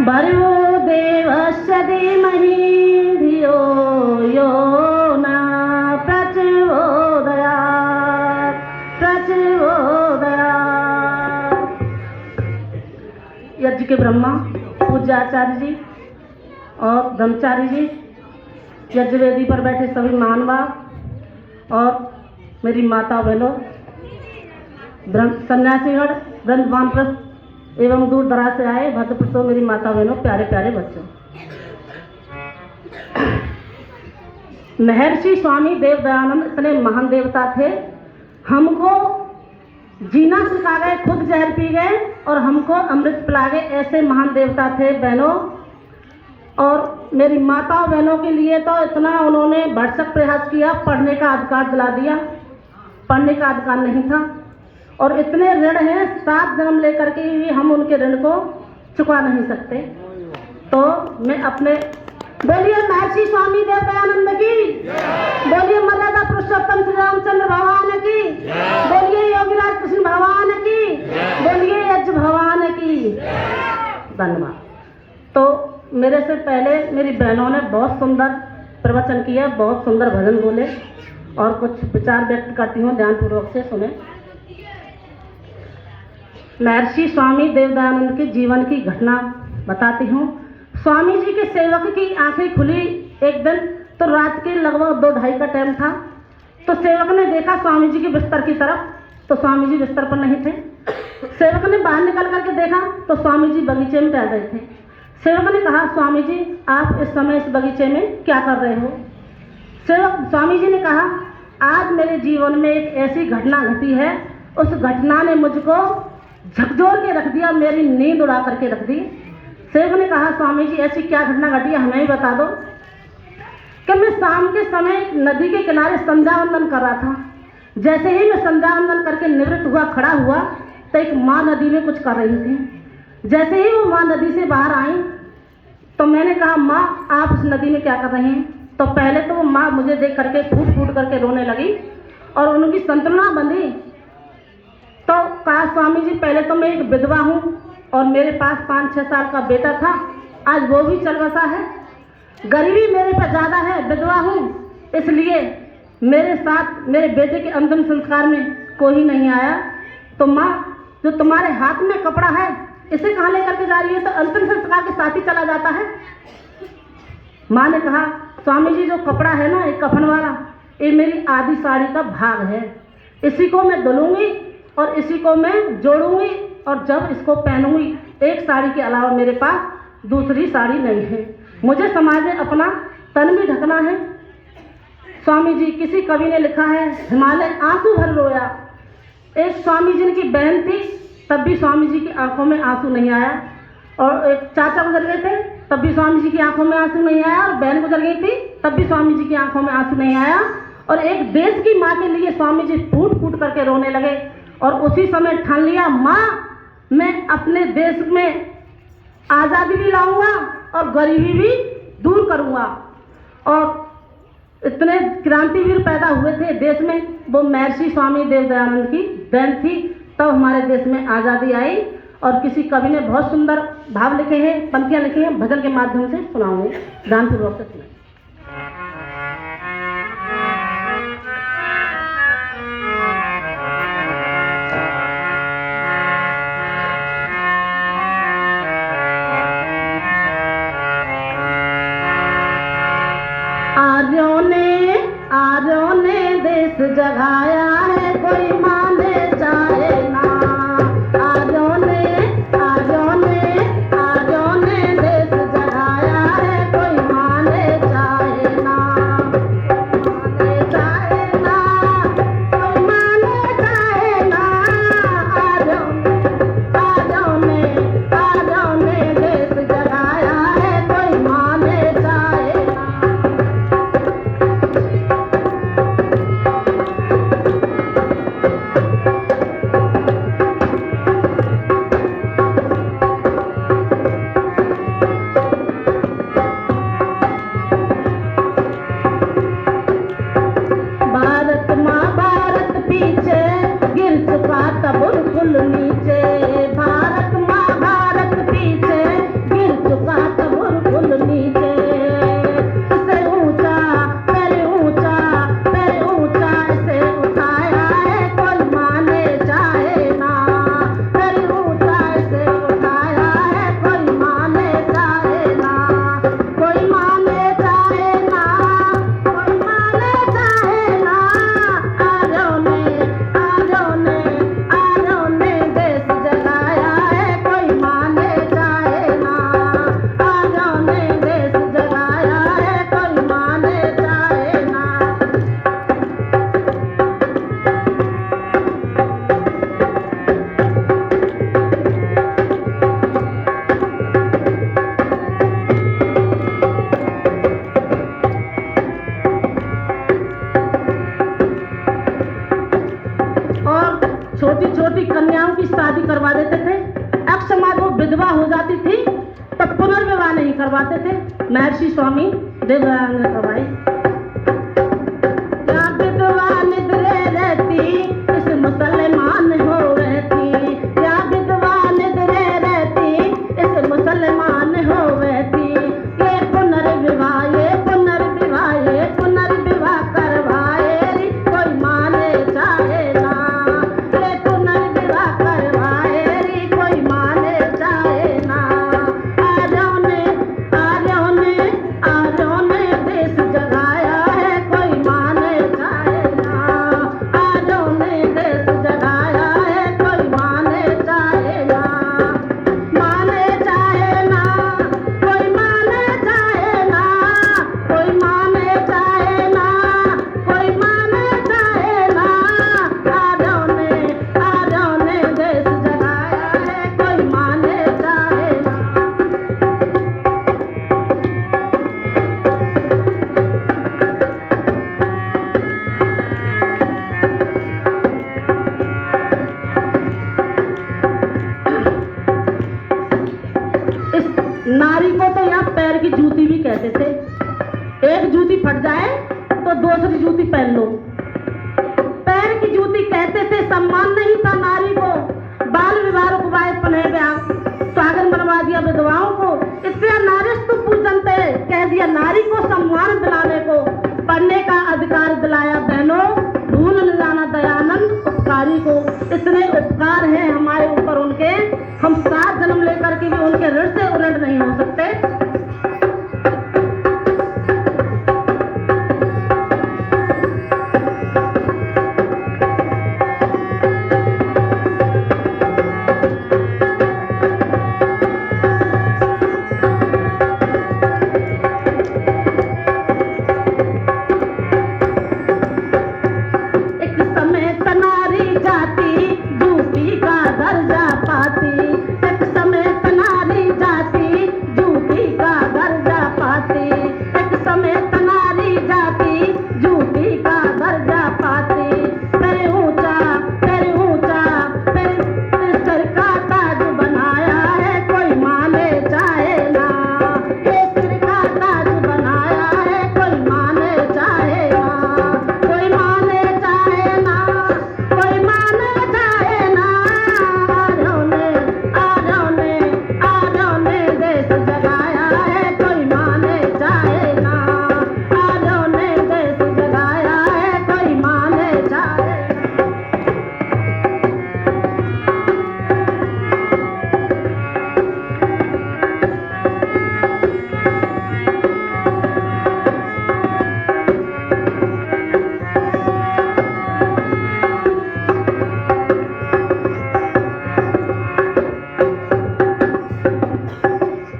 भर्गो देवस्य धीमहि धियो यो न प्रचोदयात् प्रचोदयात्। यज्ञ के ब्रह्मा पूज्य आचार्य जी और ब्रह्मचारी जी, यज्ञ वेदी पर बैठे सभी महानुभाव और मेरी माता बहनों, सन्यासीगण, ब्रह्म वानप्रस्थ एवं दूर दराज से आए भद्रपुरुषों, मेरी माता बहनों, प्यारे प्यारे बच्चों। महर्षि स्वामी देव दयानंद इतने महान देवता थे, हमको जीना सिखा गए, खुद जहर पी गए और हमको अमृत पिला गए, ऐसे महान देवता थे बहनों। और मेरी माता बहनों के लिए तो इतना उन्होंने भरसक प्रयास किया, पढ़ने का अधिकार दिला दिया, पढ़ने का अधिकार नहीं था। और इतने ऋण हैं, 7 जन्म लेकर के भी हम उनके ऋण को चुका नहीं सकते। तो मैं अपने बोलिए महर्षि स्वामी देव दयानंद की, बोलिए मर्यादा पुरुषोत्तम श्री रामचंद्र भगवान की, बोलिए योगीराज कृष्ण भगवान की, बोलिए यज्ञ भगवान की। धन्यवाद। तो मेरे से पहले मेरी बहनों ने बहुत सुंदर प्रवचन किया, बहुत सुंदर भजन बोले और कुछ विचार व्यक्त करती हूँ, ध्यानपूर्वक से सुने। महर्षि स्वामी देव दयानंद के जीवन की घटना बताती हूँ। स्वामी जी के सेवक की आंखें खुली एक दिन, तो रात के लगभग 2-2:30 का टाइम था। तो सेवक ने देखा स्वामी जी के बिस्तर की तरफ, तो स्वामी जी बिस्तर पर नहीं थे। सेवक ने बाहर निकल करके देखा तो स्वामी जी बगीचे में टहल रहे थे। सेवक ने कहा, स्वामी जी आप इस समय इस बगीचे में क्या कर रहे हो? स्वामी जी ने कहा, आज मेरे जीवन में एक ऐसी घटना घटी है, उस घटना ने मुझको झकझोर के रख दिया, मेरी नींद उड़ा करके रख दी। सेवक ने कहा, स्वामी जी ऐसी क्या घटना घटी है, हमें ही बता दो। कि मैं शाम के समय नदी के किनारे संध्या वंदन कर रहा था। जैसे ही मैं संध्या वंदन करके निवृत्त हुआ, खड़ा हुआ, तो एक माँ नदी में कुछ कर रही थी। जैसे ही वो माँ नदी से बाहर आई तो मैंने कहा, माँ आप उस नदी में क्या कर रही हैं? तो पहले तो वो माँ मुझे देख करके फूट फूट करके रोने लगी और उनकी संतुलना बंधी। तो कहा, स्वामी जी पहले तो मैं एक विधवा हूँ और मेरे पास 5-6 साल का बेटा था, आज वो भी चल बसा है, गरीबी मेरे पर ज़्यादा है, विधवा हूँ, इसलिए मेरे साथ मेरे बेटे के अंतिम संस्कार में कोई नहीं आया। तो माँ जो तुम्हारे हाथ में कपड़ा है इसे कहाँ लेकर के जा रही है? तो अंतिम संस्कार के साथ ही चला जाता है। माँ ने कहा, स्वामी जी जो कपड़ा है ना, एक कफन वाला, ये मेरी आधी साड़ी का भाग है, इसी को मैं धुलूंगी और इसी को मैं जोड़ूंगी और जब इसको पहनूंगी, एक साड़ी के अलावा मेरे पास दूसरी साड़ी नहीं है, मुझे समाज में अपना तन भी ढकना है। स्वामी जी, किसी कवि ने लिखा है, हिमालय आंसू भर रोया। एक स्वामी जी की बहन थी, तब भी स्वामी जी की आंखों में आंसू नहीं आया, और एक चाचा गुजर गए थे, तब भी स्वामी जी की आंखों में आंसू नहीं आया, और बहन गुजर गई थी, तब भी स्वामी जी की आंखों में आंसू नहीं आया। और एक देश की माँ के लिए स्वामी जी फूट फूट करके रोने लगे और उसी समय ठान लिया, माँ मैं अपने देश में आज़ादी भी लाऊंगा और गरीबी भी दूर करूंगा। और इतने क्रांतिवीर पैदा हुए थे देश में, वो महर्षि स्वामी देव दयानंद की बहन थी, तब हमारे देश में आज़ादी आई। और किसी कवि ने बहुत सुंदर भाव लिखे हैं, पंक्तियाँ लिखी हैं, भजन के माध्यम से सुनाऊंगी, ध्यानपूर्वक से सुनाएं। आर्यों ने देश जगाया है, कोई माने चाहे ना। आर्यों ने देश जगाया है, कोई माने चाहे ना। माने चाहे ना, कोई माने चाहे ना। आर्यों ने देश जगाया है, कोई माने चाहे ना। कन्याओं की शादी करवा देते थे। अक्षमाद वो विधवा हो जाती थी तो पुनर्विवाह नहीं करवाते थे। महर्षि स्वामी देवदयानंद ने करवाई। क्या विधवा निद्रे रहती इस मुसलमान हो रहती, क्या विधवा निद्रे रहती इस मुसलमान हो रहती। ये पुनर्विवाह करवाए री कोई माने चाहे ना, ये पुनर्विवाह करवाए री कोई माने चाहे ना। आर्यों ने देश जगाया है कोई माने चाहे ना, आर्यों ने देश जगाया है कोई माने चाहे ना। माने चाहे ना कोई माने चाहे ना, कोई माने चाहे ना कोई माने चाहे ना। आर्यों ने देश जगाया है कोई माने चाहे ना। इस नारी को तो यहाँ पैर की जूती भी कहते थे। एक जूती फट जाए तो दूसरी जूती पहन लो। पैर की जूती कहते थे। सम्मान नहीं था नारी को। बाल विवाह रुकवाए पने ब्याह, स्वागत बनवा दिया विधवाओं को। इसलिए नारीस्तु पूजनते कह दिया नारी को सम्मान दिलाने को। पढ़ने का अधिकार दिलाया बहनों, भूल न जाना दयानंद उपकारी को। इतने उपकार हैं हमारे ऊपर उनके, हम 7 जन्म लेकर के भी उनके ऋण से उलट नहीं हो सकते। एक समय तनारी जाती जूती का दर्जा पाती, एक समय तनारी जाती जूती का दर्जा पाती, एक समय तनारी जाती जूती का दर्जा पाती। तेरे ऊंचा तेरे सर का ताज बनाया है कोई माने चाहे ना, ये सिर का ताज बनाया है कोई माने चाहे ना। कोई माने चाहे ना, कोई माने चाहे ना। आर्यों ने देश जगाया है कोई माने चाहे ना, आर्यों ने देश जगाया है कोई माने चाहे ना।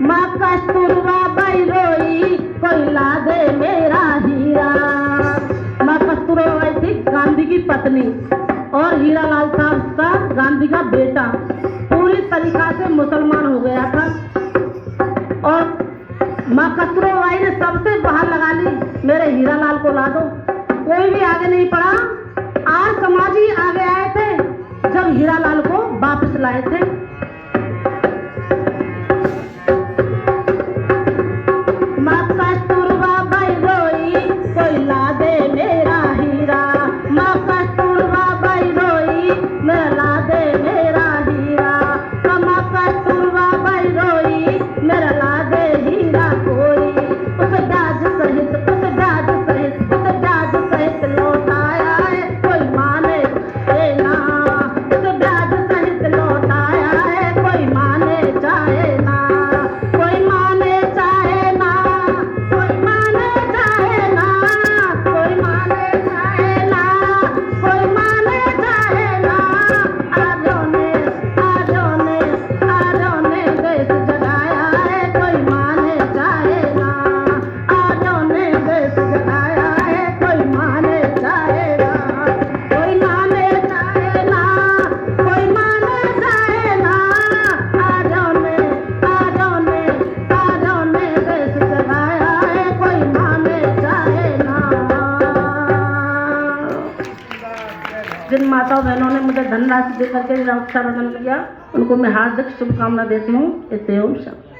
माँ कस्तूरबा बाई रोई कोई ला दे मेरा हीरा। माँ कस्तूरबा बाई थी गांधी की पत्नी और हीरा लाल था उसका गांधी का बेटा। पूरी तरीका से मुसलमान हो गया था और माँ कस्तूरबा बाई ने सबसे बाहर लगा ली मेरे हीरा लाल को ला दो। कोई भी आगे नहीं पड़ा। आज समाज ही आगे आए थे जब हीरा लाल को वापस लाए थे। माँ कस्तूरबा बाई रोई कोई ला दे मेरा हीरा, माँ कस्तूरबा बाई रोई मेरा ला दे मेरा हीरा। माँ कस्तूरबा बाई रोई मेरा ला दे हीरा कोई। उस ब्याज सहित लौटाया है कोई माने ना, उस ब्याज सहित लौटाया जिन माताओं बहनों ने मुझे धनराशि दे करके रक्षाबंधन किया, उनको मैं हार्दिक शुभकामना देती हूँ। इसे ओम शांति।